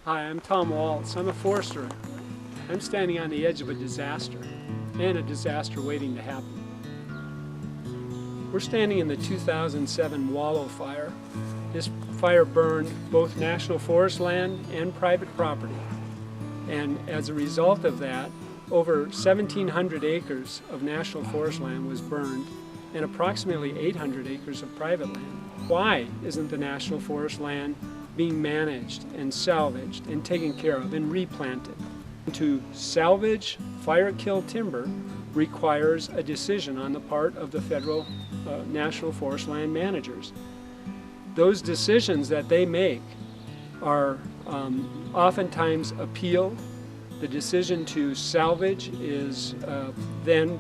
Hi, I'm Tom Waltz. I'm a forester. I'm standing on the edge of a disaster, and a disaster waiting to happen. We're standing in the 2007 wildfire. This fire burned both national forest land and private property. And as a result of that, over 1,700 acres of national forest land was burned and approximately 800 acres of private land. Why isn't the national forest land being managed and salvaged and taken care of and replanted? To salvage fire-kill timber requires a decision on the part of the federal national forest land managers. Those decisions that they make are oftentimes appealed. The decision to salvage is then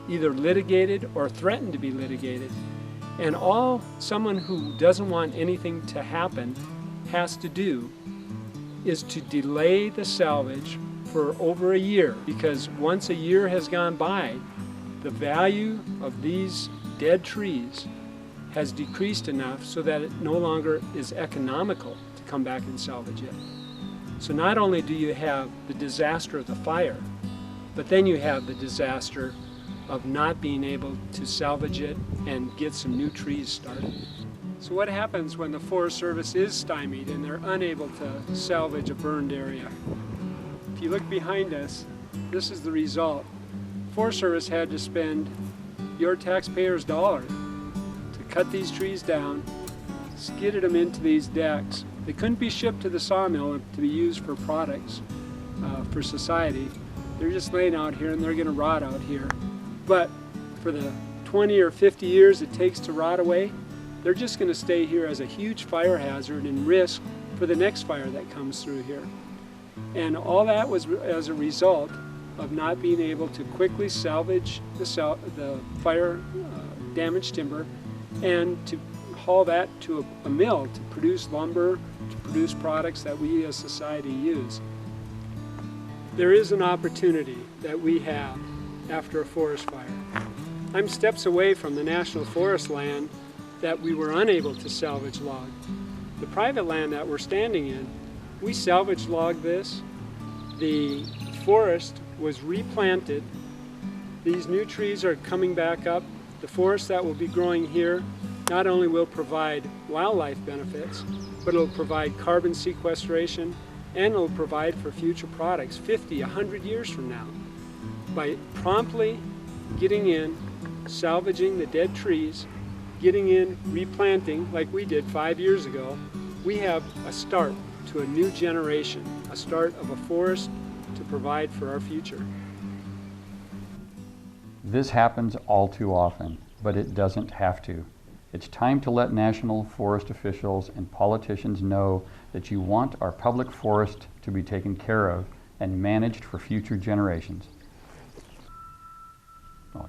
either litigated or threatened to be litigated. And all someone who doesn't want anything to happen has to do is to delay the salvage for over a year, because once a year has gone by, the value of these dead trees has decreased enough so that it no longer is economical to come back and salvage it. So not only do you have the disaster of the fire, but then you have the disaster of not being able to salvage it and get some new trees started. So what happens when the Forest Service is stymied and they're unable to salvage a burned area? If you look behind us, this is the result. Forest Service had to spend your taxpayers' dollar to cut these trees down, skidded them into these decks. They couldn't be shipped to the sawmill to be used for products for society. They're just laying out here and they're going to rot out here. But for the 20 or 50 years it takes to rot away, they're just going to stay here as a huge fire hazard and risk for the next fire that comes through here. And all that was as a result of not being able to quickly salvage the fire damaged timber and to haul that to a mill to produce lumber, to produce products that we as society use. There is an opportunity that we have after a forest fire. I'm steps away from the national forest land that we were unable to salvage log. The private land that we're standing in, we salvage logged this. The forest was replanted. These new trees are coming back up. The forest that will be growing here not only will provide wildlife benefits, but it'll provide carbon sequestration and it'll provide for future products 50, 100 years from now. By promptly getting in, salvaging the dead trees, getting in, replanting like we did 5 years ago, we have a start to a new generation, a start of a forest to provide for our future. This happens all too often, but it doesn't have to. It's time to let national forest officials and politicians know that you want our public forest to be taken care of and managed for future generations. Oh,